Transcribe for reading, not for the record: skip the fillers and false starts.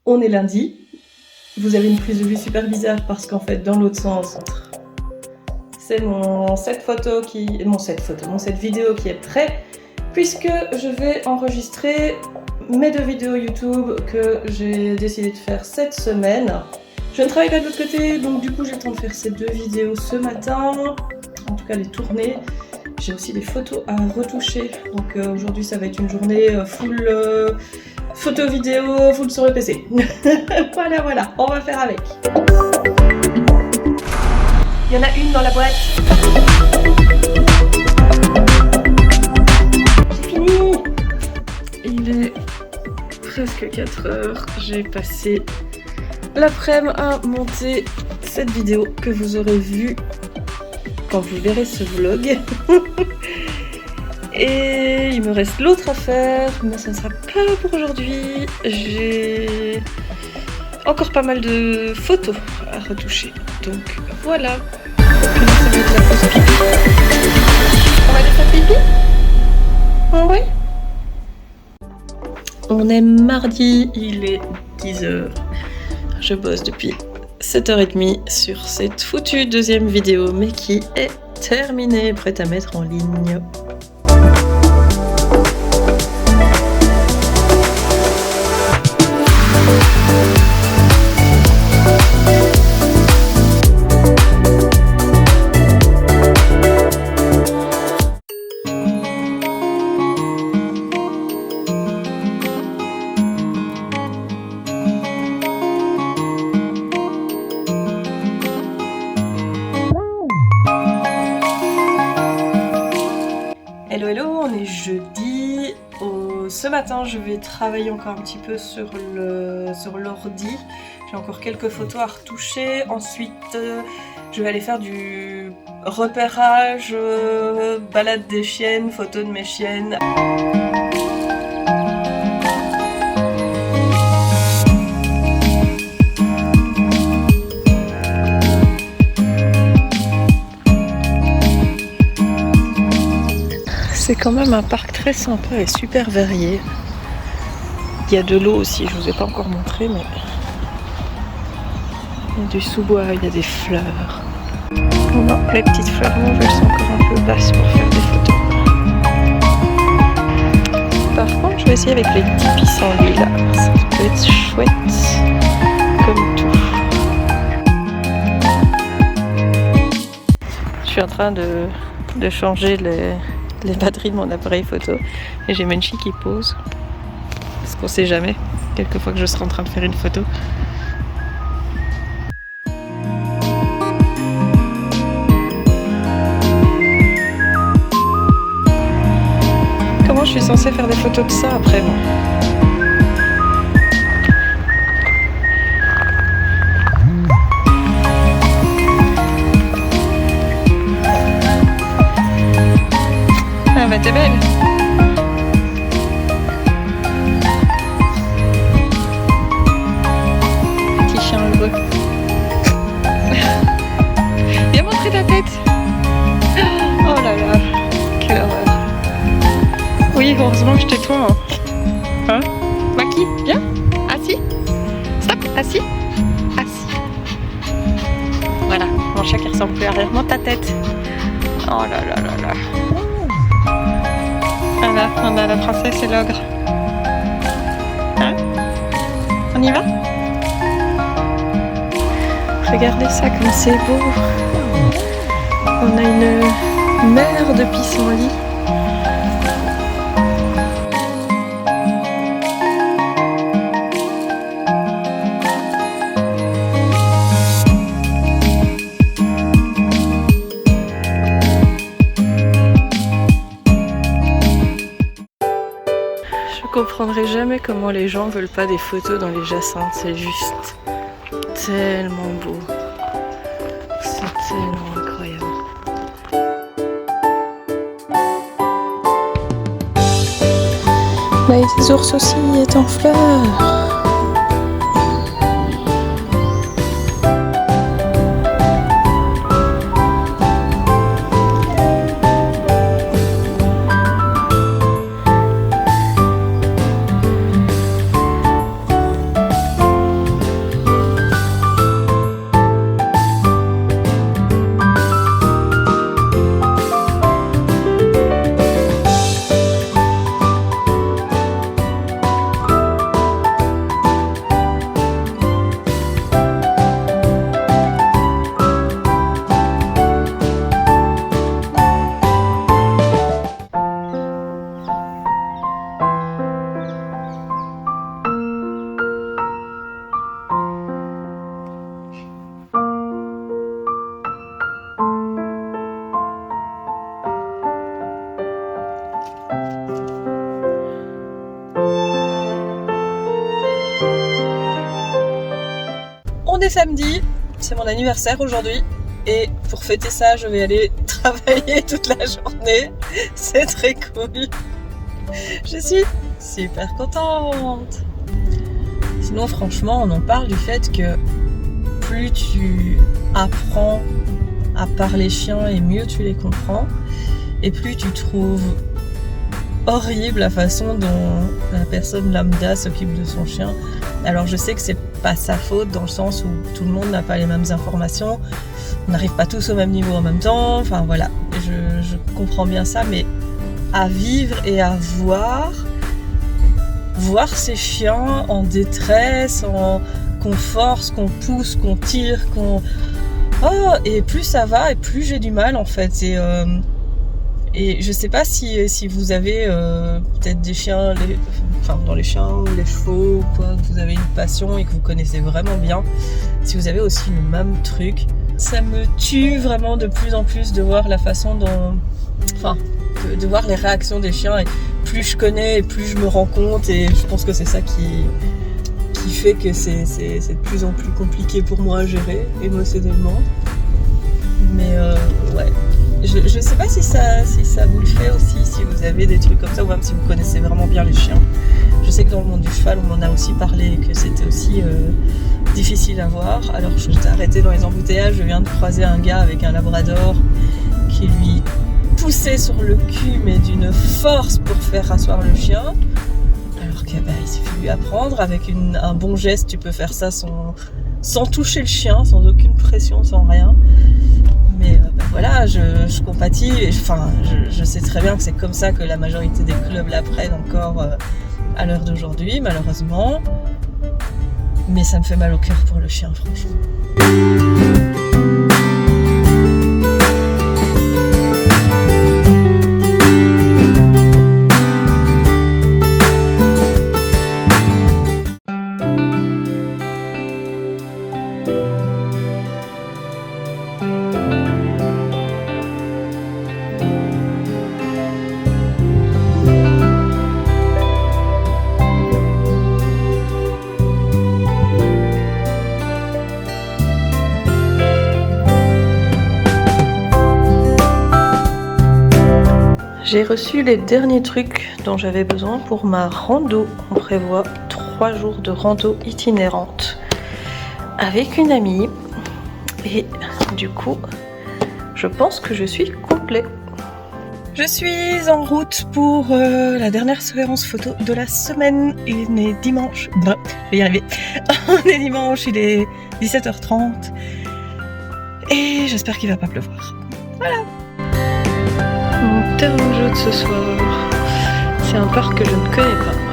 On est lundi. Vous avez une prise de vue super bizarre parce qu'en fait, dans l'autre sens, c'est mon set vidéo qui est prêt, puisque je vais enregistrer mes 2 vidéos YouTube que j'ai décidé de faire cette semaine. Je ne travaille pas de l'autre côté, donc du coup j'ai le temps de faire ces 2 vidéos ce matin, en tout cas les tourner. J'ai aussi des photos à retoucher, donc aujourd'hui ça va être une journée full photo vidéo, full sur le PC. Voilà, on va faire avec. Il y en a une dans la boîte. J'ai fini. Il est presque 4 heures. J'ai passé l'après-midi à monter cette vidéo que vous aurez vue quand vous verrez ce vlog. Et il me reste l'autre à faire, mais ça ne sera pas pour aujourd'hui. J'ai encore pas mal de photos à retoucher. Donc voilà. Ça va être la pause pipi. On va aller faire pipi? Ah ouais. On est mardi, il est 10h. Je bosse depuis 7h30 sur cette foutue 2e vidéo, mais qui est terminée, prête à mettre en ligne. Hello, on est jeudi. Ce matin, je vais travailler encore un petit peu sur l'ordi. J'ai encore quelques photos à retoucher. Ensuite, je vais aller faire du repérage, balade des chiennes, photos de mes chiennes. C'est quand même un parc très sympa et super varié. Il y a de l'eau aussi, je vous ai pas encore montré, mais il y a du sous-bois, il y a des fleurs. Non, les petites fleurs rouges, elles sont encore un peu basses pour faire des photos. Par contre, je vais essayer avec les petits pissenlits là, ça peut être chouette comme tout. Je suis en train de changer les batteries de mon appareil photo et j'ai Menchi qui pose parce qu'on sait jamais, quelquefois que je serai en train de faire une photo. Comment je suis censée faire des photos de ça après moi? Ah bah t'es belle. Petit chien heureux. Viens montrer ta tête. Oh là là, quelle horreur. Oui, heureusement que je t'ai toi. Hein, Maki, viens. Assis. Stop, assis. Assis. Voilà, mon chat qui ressemble plus à rien. Monte ta tête. Oh là là là là. Voilà, on a la princesse et l'ogre. Hein? On y va? Regardez ça comme c'est beau. On a une mer de pissenlits. Je comprendrai jamais comment les gens veulent pas des photos dans les jacinthes, c'est juste tellement beau. C'est tellement incroyable. L'œil des ours aussi est en fleurs. est samedi, c'est mon anniversaire aujourd'hui. Et pour fêter ça, je vais aller travailler toute la journée. C'est très cool. Je suis super contente. Sinon, franchement, on en parle du fait que plus tu apprends à parler chien et mieux tu les comprends, et plus tu trouves horrible la façon dont la personne lambda s'occupe de son chien. Alors je sais que c'est pas sa faute dans le sens où tout le monde n'a pas les mêmes informations, on n'arrive pas tous au même niveau en même temps, enfin voilà, je comprends bien ça, mais à vivre et à voir ces chiens en détresse, qu'on force, qu'on pousse, qu'on tire, et plus ça va et plus j'ai du mal en fait. Et je sais pas si vous avez peut-être des chiens, dans les chiens ou les chevaux ou quoi, que vous avez une passion et que vous connaissez vraiment bien, si vous avez aussi le même truc. Ça me tue vraiment de plus en plus de voir la façon dont... de voir les réactions des chiens, et plus je connais et plus je me rends compte, et je pense que c'est ça qui fait que c'est de plus en plus compliqué pour moi à gérer émotionnellement. Mais ouais, je sais pas si ça vous le fait aussi, si vous avez des trucs comme ça, ou même si vous connaissez vraiment bien les chiens. Je sais que dans le monde du cheval, on m'en a aussi parlé, que c'était aussi difficile à voir. Alors je t'ai arrêté dans les embouteillages, je viens de croiser un gars avec un labrador qui lui poussait sur le cul, mais d'une force pour faire rasseoir le chien. Alors que il suffit de lui apprendre, avec un bon geste, tu peux faire ça sans toucher le chien, sans aucune pression, sans rien. Mais voilà, je compatis, et je sais très bien que c'est comme ça que la majorité des clubs l'apprennent encore à l'heure d'aujourd'hui, malheureusement. Mais ça me fait mal au cœur pour le chien, franchement. J'ai reçu les derniers trucs dont j'avais besoin pour ma rando. On prévoit 3 jours de rando itinérante avec une amie. Et du coup, je pense que je suis complet. Je suis en route pour la dernière séance photo de la semaine. Il est dimanche. Je vais y arriver. On est dimanche, il est 17h30. Et j'espère qu'il va pas pleuvoir. Voilà. Mon terrain de jeu de ce soir, c'est un parc que je ne connais pas.